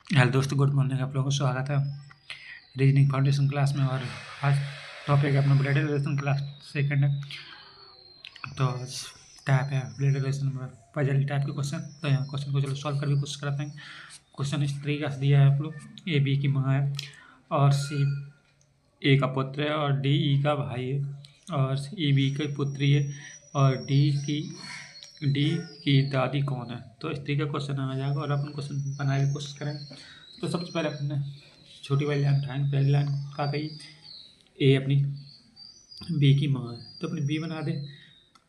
Hello दोस्तों, good morning. आप लोगों को स्वागत है रीजनिंग फाउंडेशन क्लास में। और आज टॉपिक है अपना ब्लड रिलेशन, क्लास सेकंड है। तो टाइप है ब्लड रिलेशन में पजल टाइप के क्वेश्चन। तो यहाँ क्वेश्चन को चलो सॉल्व कर भी कोशिश करते हैं। क्वेश्चन इस तरीके से दिया है आप लोग। ए बी की माँ है और सी ए का पुत्र है और डी ई का भाई है और ई बी की पुत्री है और डी की दादी कौन है। तो इस तरीके का क्वेश्चन आ जाएगा और अपन क्वेश्चन बनाने की कोशिश करें। तो सबसे पहले अपने छोटी वाली लाइन उठाएंगे। पहली लाइन का कही ए अपनी बी की माँ है तो अपनी बी बना दे।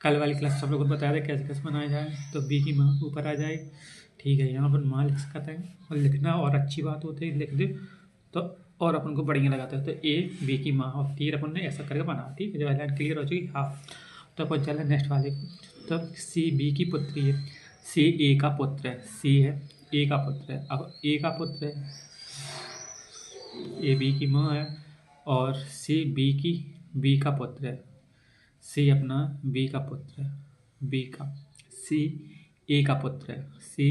कल वाली क्लास सब लोगों को बताया था कैसे कैसे बनाया जाए। तो बी की माँ ऊपर आ जाएगी। ठीक है, यहाँ पर माँ लिख सकते हैं और लिखना और अच्छी बात होती है, लिख दे तो और अपन को बढ़िया लगाता है। तो ए बी की माँ और फिर अपन ने ऐसा करके बना। ठीक है, जब लाइन क्लियर हो चुकी हाफ, तो अपन चले नेक्स्ट वाले को। तो सी बी की पुत्री है, सी ए का पुत्र है, सी है ए का पुत्र है। अब ए का पुत्र है, ए बी की माँ है और सी बी का पुत्र है। सी अपना बी का पुत्र है, बी का सी ए का पुत्र है, सी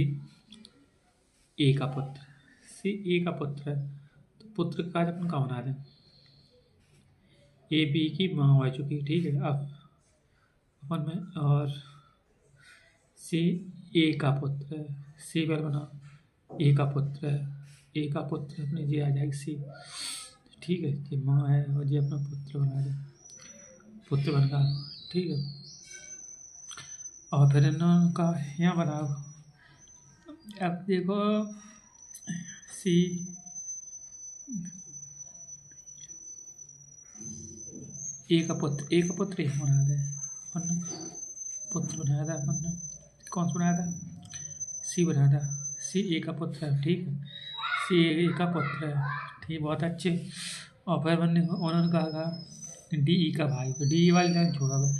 ए का पुत्र है, सी ए का पुत्र है। तो पुत्र का अपन का बना दें। ए बी की माँ हो चुकी। ठीक है, अब अपन में और सी ए का पुत्र है, सी पर बना ए का पुत्र है, ए का पुत्र अपने जी आ जाएगी सी। ठीक है, ये माँ है और ये अपना पुत्र बना दे, पुत्र बन गया। ठीक है, और फिर इनका यहाँ बनाओ। अब देखो सी ए का पुत्र यहाँ बना दे। अपन ने पुत्र बनाया था, अपन ने कौन सा बनाया था, सी बनाया था। सी ए का पुत्र है। ठीक है, सी ए का पुत्र है। ठीक, बहुत अच्छे। और फिर उन्होंने कहा डी ई का भाई। तो डी ई वाली लाइन छोड़ा हुआ।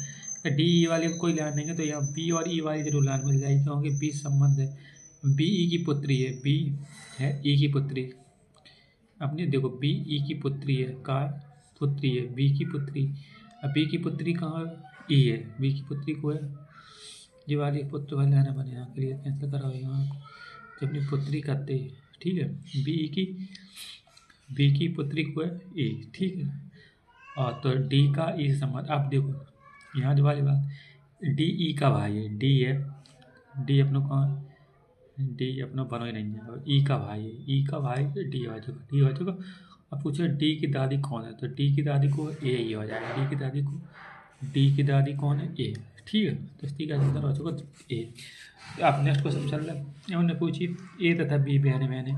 तो डी ई वाली कोई लाइन नहीं है, तो यहाँ बी और ई वाली जरूर लाइन मिल जाएगी क्योंकि बी संबंध है। बी ई की पुत्री है, बी है ई की पुत्री। अपनी देखो बी ई की पुत्री है, का पुत्री है बी की पुत्री। अब बी की पुत्री कहाँ ई है, बी की पुत्री को है ये वाली पुत्र वाले आना बने। यहाँ के लिए कैंसिल कराओ यहाँ जो अपनी पुत्री करते हैं। ठीक है, बी की पुत्री को है ए। ठीक है, और तो डी का ई से संबंध। आप देखो यहाँ जो वाली बात, डी ई का भाई है, डी है, डी अपनों कौन, डी अपना बनो ही नहीं है। और ई का भाई है, ई का भाई डी हो चुका, डी हो चुका। अब पूछो डी की दादी कौन है, तो डी की दादी को ए ही हो जाएगा। डी की दादी कौन है, ए। ठीक है, तो इस तरीके से आंसर हो चुका ए। तो आप नेक्स्ट क्वेश्चन चल रहा है। उन्होंने पूछी ए तथा बी बहने बहने।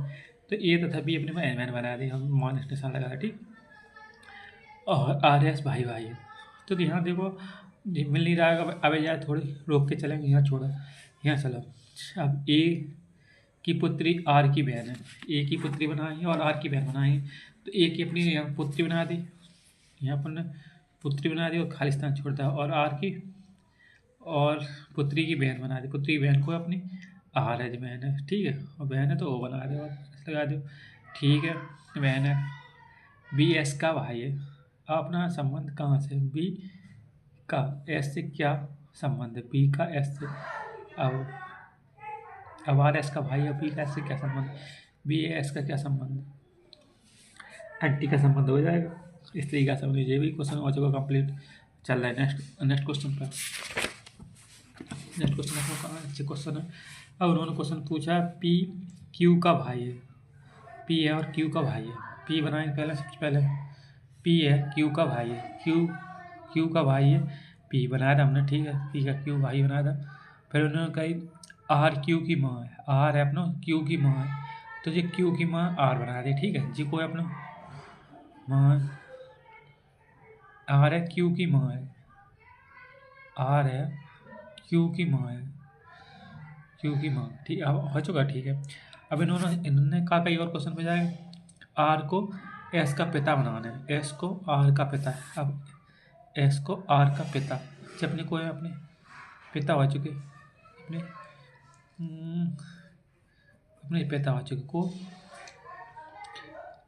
तो ए तथा बी अपने बहन बहन बना दी, हम माइनस निशान लगा। ठीक, और आर एस भाई भाई है। तो यहाँ देखो ये मिल नहीं रहा है। अब यार थोड़ी रोक के चलेंगे, यहाँ छोड़ो, यहाँ चलो। अब ए की पुत्री आर की बहन है, ए की पुत्री बनाई और आर की बहन बनाई। तो ए की अपनी यहाँ पुत्री बना दी, यहाँ पर ने पुत्री बना दी और खाली स्थान छोड़ता है। और आर की और पुत्री की बहन बना दी, पुत्री की बहन को अपनी आर है, जो बहन है। ठीक है, और बहन है तो ओ बना दो और लगा दो। ठीक है, बहन है। बी एस का भाई है। अब अपना संबंध कहाँ से, बी का एस से क्या संबंध है, बी का एस से। अब आर एस का भाई है, बी का एस से क्या संबंध, बी एस का क्या संबंध, एंटी का संबंध हो जाएगा। इस तरीके से ये भी क्वेश्चन हो चुका कंप्लीट। चल रहा है नेक्स्ट क्वेश्चन पर। नेक्स्ट क्वेश्चन आपको अच्छे क्वेश्चन है। अब उन्होंने क्वेश्चन पूछा पी क्यू का भाई है, पी है और क्यू का भाई है। पी बनाएंगे पहले, सबसे पहले पी है, क्यू का भाई है, क्यू का भाई है, पी बनाया था हमने। ठीक है, पी का क्यू भाई बनाया था। फिर उन्होंने कही आर क्यू की माँ है, आर है अपना क्यू की माँ है। तो ये क्यू की माँ आर बना दी। ठीक है, जी को है अपना माँ, आर है क्यू की माँ है, आर है क्यू की माँ है, क्यू की माँ। ठीक, अब हो चुका। ठीक है, अब इन्होंने कहा कई और क्वेश्चन में जाए आर को एस का पिता बनाना है, एस को आर का पिता है। अब एस को आर का पिता जब अपने को है, अपने पिता हो चुके, अपने अपने पिता हो चुके को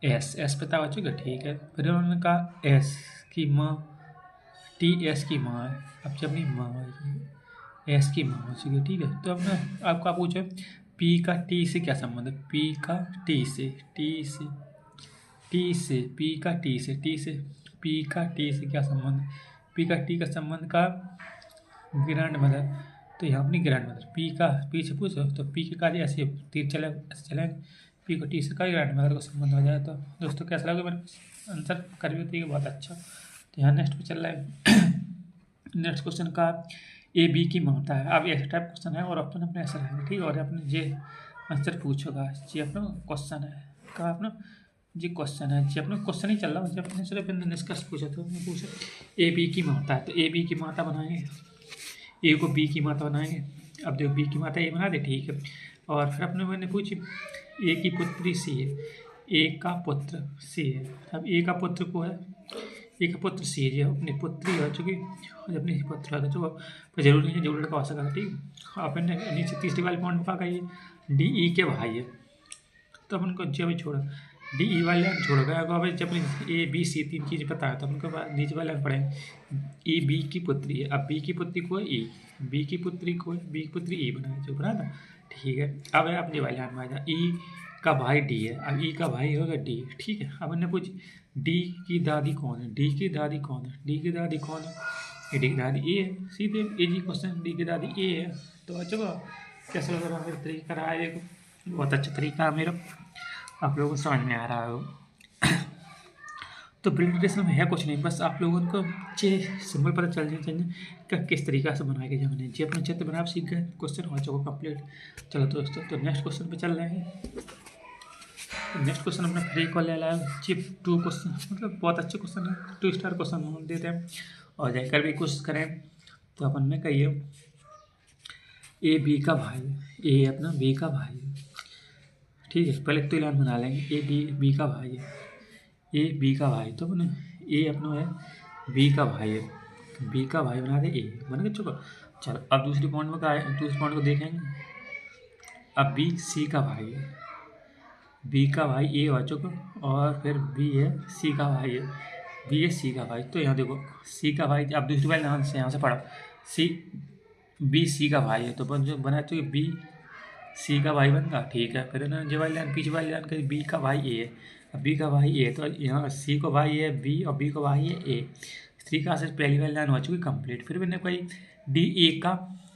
एस पिता हो चुके। ठीक है, फिर उन्होंने कहा एस की माँ, टी एस की माँ है। अब जब अपनी माँ हो चुकी, एस की माँ हो चुकी। ठीक है, तो अब ना आपका पूछे पी का टी से क्या संबंध है? पी का टी से, पी का टी से, पी का टी से क्या संबंध? पी का टी का संबंध का ग्रैंड मदर, तो यहाँ अपनी ग्रैंड मदर। पी का पी से पूछो तो पी के कार्य ऐसे तीर चले, ऐसे चलेंगे। पी को टी से का ग्रैंड मदर का संबंध हो जाए। तो दोस्तों कैसा लगा मेरे आंसर कर भी होती है बहुत अच्छा। तो यहाँ नेक्स्ट पे चल रहा है नेक्स्ट क्वेश्चन का ए बी की माता है। अब ऐसा टाइप क्वेश्चन है और अपन अपने ऐसा है ठीक है। और अपने जे आंसर पूछोगा जी अपना क्वेश्चन है कहा अपना जी क्वेश्चन है जी अपना क्वेश्चन ही चल रहा है। जब अपने सिर्फ निष्कर्ष पूछा तो मैं पूछा ए बी की माता है, तो ए बी की माता बनाएंगे, ए को बी की माता बनाएंगे। अब देखो बी की माता ए बना दे ठीक है। और फिर अपने मैंने पूछी ए की पुत्री सी है, ए का पुत्र सी है। अब ए का पुत्र को है, ए का पुत्र सी है, अपनी पुत्री हो चुकी, अपनी पुत्र है जो जरूरी नहीं जरूर लड़का हो सका ठीक है। अपन ने नीचे तीसरी वाली पॉइंट में कहा ये डी ई के भाई है, तो अपन को जब छोड़ा डी ई वाले लाइन छोड़ गया। अब जब ए बी सी तीन चीज़ पता है तो अपन को नीचे वाले लाइन पढ़ेंगे ए बी की पुत्री है। अब बी की पुत्री को है ई, बी की पुत्री को है, बी की पुत्री ई बनाए जो बना था ठीक है। अब है अपनी वाले लाइन में आ जाए ई का भाई डी है, अब ई का भाई होगा डी ठीक है। अब हमने पूछ डी की दादी कौन है, डी की दादी कौन है, डी की दादी कौन है, ये डी की दादी ए है। सीधे ए जी क्वेश्चन डी की दादी ए है। तो अच्छा कैसा लग रहा है मेरा तरीका रहा है, बहुत अच्छा तरीका है मेरा, आप लोगों को समझ में आ रहा हो। तो प्रेजेंटेशन में है कुछ नहीं, बस आप लोगों को सिंपल पता चल जाए कि किस तरीका से बनाया गया हमने जी अपने चित्र बना सीख गए। क्वेश्चन हो चुका कंप्लीट। चलो दोस्तों तो नेक्स्ट क्वेश्चन पे चल रहे हैं। नेक्स्ट क्वेश्चन अपने फ्री को ले लाया जी 2 क्वेश्चन, मतलब बहुत अच्छे क्वेश्चन है, 2 स्टार क्वेश्चन हम देते हैं और जाकर भी कोशिश करें। तो अपन में कहिए ए बी का भाई, ए अपना बी का भाई है ठीक है। पहले तो लाइन बना लेंगे ए बी का भाई है, ए बी का भाई, तो अपने ए अपना है बी का भाई है, बी का भाई बना दे ए बन गया चुका। चलो अब दूसरी पॉइंट में क्या है, दूसरी पॉइंट को देखेंगे। अब बी सी का भाई है, बी का भाई ए हो चुका और फिर बी है सी का भाई है, बी है सी का भाई। तो यहाँ देखो सी का भाई, अब दूसरी बार यहाँ से पढ़ो सी बी सी का भाई है, तो बना चुके बी सी का भाई बन गया ठीक है। फिर ना जो वाली लाइन पीछे वाली लाइन कही बी का भाई ए है, अब बी का भाई ए, तो यहाँ सी को भाई है बी और बी को भाई है ए। सी का से पहली वाली लाइन हो चुकी कंप्लीट। फिर मैंने कोई डी ए का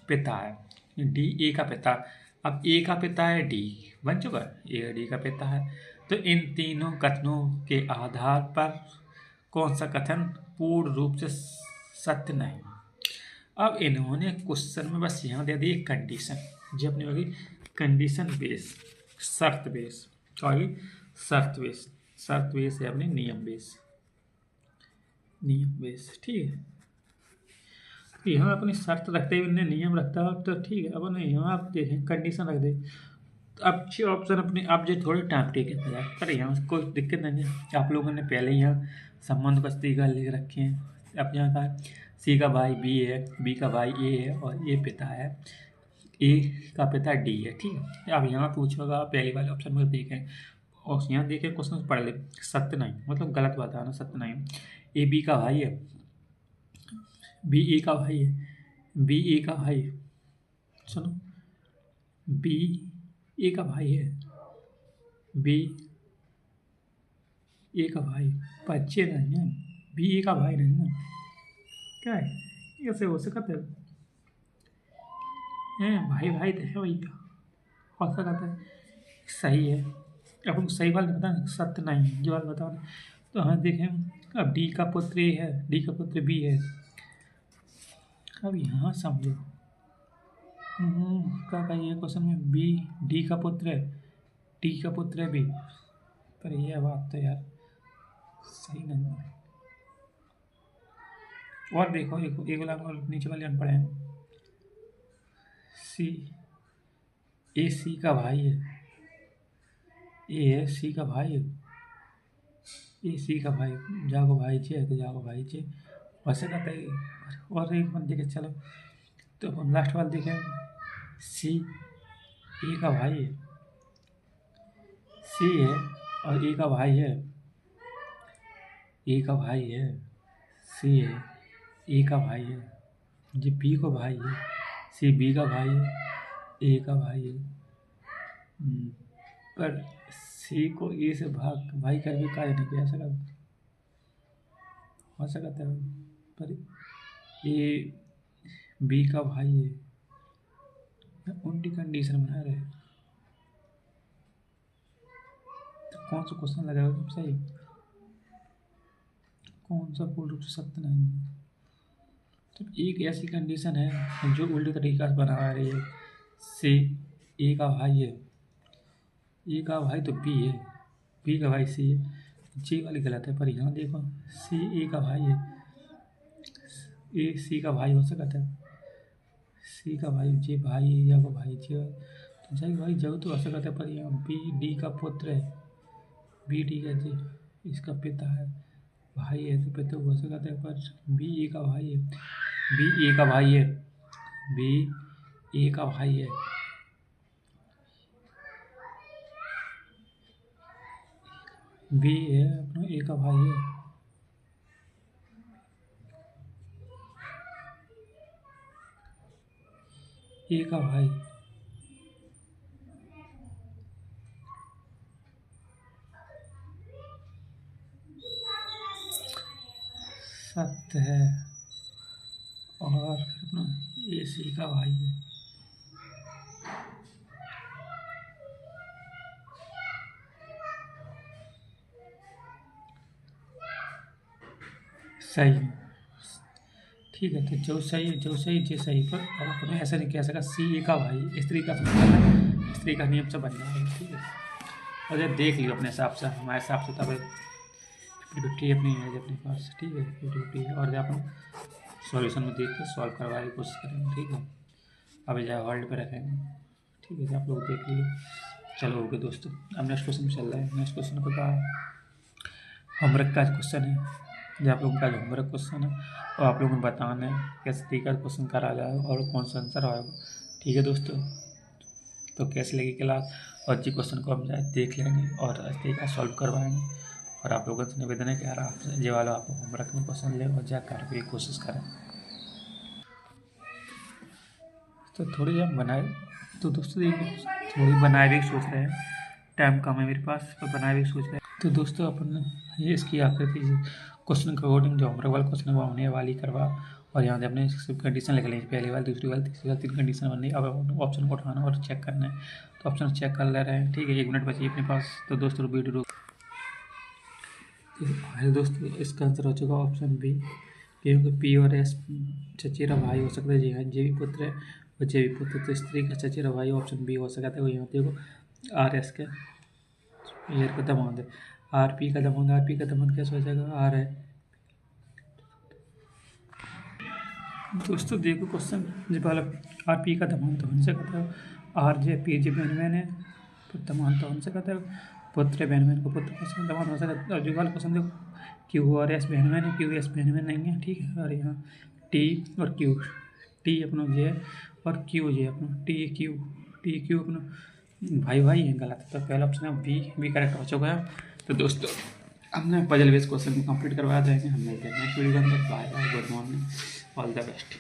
पिता है, डी ए का पिता, अब ए का पिता है डी बन चुका है, ए डी का पिता है। तो इन तीनों कथनों के आधार पर कौन सा कथन पूर्ण रूप से सत्य नहीं। अब इन्होंने क्वेश्चन में बस यहाँ दे दी कंडीशन जी अपनी होगी कंडीशन बेस, शर्त बेस, क्या होगी शर्त बेस, शर्त बेस है अपनी नियम बेस, नियम बेस ठीक है। तो यहाँ अपनी शर्त रखते हुए इन्हें नियम रखता है तो ठीक है। अब यहाँ आप देखें कंडीशन रख दे तो अब अच्छे ऑप्शन अपने आप जो थोड़े टाइम टेकन हो जाए, पर यहाँ कोई दिक्कत नहीं है। आप लोगों ने पहले ही यहाँ संबंध का तरीका लिख रखे हैं। अब यहाँ का सी का भाई बी है, बी का भाई ए है और ए पिता है, ए का पिता डी है ठीक है। अब यहाँ पूछोगा पहले वाले ऑप्शन में देखें और यहाँ देखें क्वेश्चन पढ़ ले, सत्य नहीं मतलब गलत बताना, सत्य नहीं। ए बी का भाई है, बी ए का भाई है, बी ए का भाई सुनो बी ए का भाई है, बी ए का भाई बच्चे नहीं है, बी ए का भाई नहीं है, क्या है कैसे हो सकता है भाई भाई तो है भैया, हो सकता है सही है। अब हमको सही बात बता सत्य नहीं है जो बात बताओ ना। तो हाँ देखें अब डी का पुत्र ए है, डी का पुत्र बी है। अब यहाँ समझो क्या कहिए क्वेश्चन में बी डी का पुत्र है, डी का पुत्र है बी, पर यह बात तो यार सही नहीं है। और देखो एक वाला नीचे वाले अनपढ़ हैं सी ए सी का भाई है, ए है सी का भाई है, ए सी का भाई जागो भाई चे तो जागो भाई चे वैसे कहते हैं। और एक बंदे के चलो तो हम लास्ट वाला देखें सी ए का भाई है, सी है और ए का भाई है, ए का भाई है, सी है ए का भाई है, जी बी को भाई है, सी बी का भाई है, ए का भाई है, पर सी को ई से भाई कर भी कार्य नहीं किया सकता, हो सकता है, पर ये बी का भाई है, उनकी कंडीशन बना रहे, तो कौन सा क्वेश्चन लगाएगा तुम सही, कौन सा पूर्ण रूप से सत्य नहीं है। तो एक ऐसी कंडीशन है जो उल्टे तरीका से बना रही है, सी ए का भाई है, ए का भाई तो बी है, बी का भाई सी है, जी वाली गलत है, पर यहाँ देखो सी ए का भाई है, ए सी का भाई हो सकता है, सी का भाई जे भाई है या वो भाई जे, तो जी भाई जब तो हो सकता है, पर यहाँ बी डी का पुत्र है, बी डी का जी इसका पिता है, भाई है तो पिता हो सकता है, पर बी ए का भाई है, बी ए का भाई है, बी ए का भाई है, बी है अपना ए का भाई है, ए का भाई, सत्य है, और फिर अपना ए सी का भाई है, सही है। ठीक है, तो जो सही है, जो सही जे सही, पर अब अपने ऐसा नहीं कह सकता सी ए का भाई इस तरीका से बनता है, इस तरीका नियम से बन जाएगा। ठीक है, और जब देख लियो अपने हिसाब से, हमारे हिसाब से तब 50-50 अपनी है अपने पास। ठीक है, 50-50 है, और जब अपन सॉल्यूशन में देख के सॉल्व करवाने की कोशिश करेंगे। ठीक है, अब जाए होल्ड पे रखेंगे। ठीक है, आप लोग देख लीजिए। चलो ओके दोस्तों, अब नेक्स्ट क्वेश्चन चल रहा है। नेक्स्ट क्वेश्चन को कहा होमवर्क का क्वेश्चन है, जो आप लोगों का होमवर्क क्वेश्चन है, और आप लोगों को बताना है किस तरीका का क्वेश्चन करा जाए और कौन सा आंसर आएगा। ठीक है दोस्तों, तो कैसे लगी क्लास, और जी क्वेश्चन को हम जाए देख लेंगे और इस तरीका सॉल्व करवाएंगे। और आप लोगों से निवेदन है कि यार आप ये वाला आप होमवर्क में क्वेश्चन ले और जा कर भी कोशिश करें। तो थोड़ी हम बनाए, तो दोस्तों ये थोड़ी बनाए भी सोच रहे हैं, टाइम कम है मेरे पास, तो बनाए भी सोच रहे हैं। तो दोस्तों अपन ये इसकी आकृति क्वेश्चन के अकॉर्डिंग जो होमवर्क वाला क्वेश्चन है वो होने वाली करवा, और यहाँ से अपने कंडीशन लिख लेंगे, पहली वाली, दूसरी वाली, तीसरी वाली, 3 कंडीशन बननी। अब ऑप्शन को उठाना और चेक करना है, तो ऑप्शन चेक कर ले रहे हैं। ठीक है, 1 मिनट बची अपने पास, तो दोस्तों वीडियो हेलो दोस्तों, इसका आंसर हो चुका ऑप्शन बी, क्योंकि पी और एस चचेरा भाई हो सकता है। जी हाँ, जे भी पुत्र है और जे भी पुत्र, तो स्त्री का चचेरा भाई ऑप्शन बी हो सकता है। वो यहाँ देखो आर एस के एयर का दमाद है, आर पी का दमाद, आर पी का दमाद कैसे हो जाएगा, आर है। दोस्तों देखो क्वेश्चन जब वाला आर पी का दमाद तो हो सकता है, आर जे पी जे बहन है, तो दमाद तो हो सकता है, पुत्र बहन को पुत्र क्वेश्चन दमाद हो सकता है। और जो वाला क्वेश्चन देखो क्यू और एस बहन है, क्यू एस बहन नहीं है। ठीक है, और यहाँ टी और क्यू, टी अपना जे और क्यू जे अपना टी क्यू अपना भाई भाई है, गलत है। तो पहला ऑप्शन है बी करेक्ट हो चुका है। तो दोस्तों हमने पजल बेस्ड क्वेश्चन को कंप्लीट करवा देंगे। हम मिलते हैं नेक्स्ट वीडियो के अंदर। Bye bye, good morning, all the best.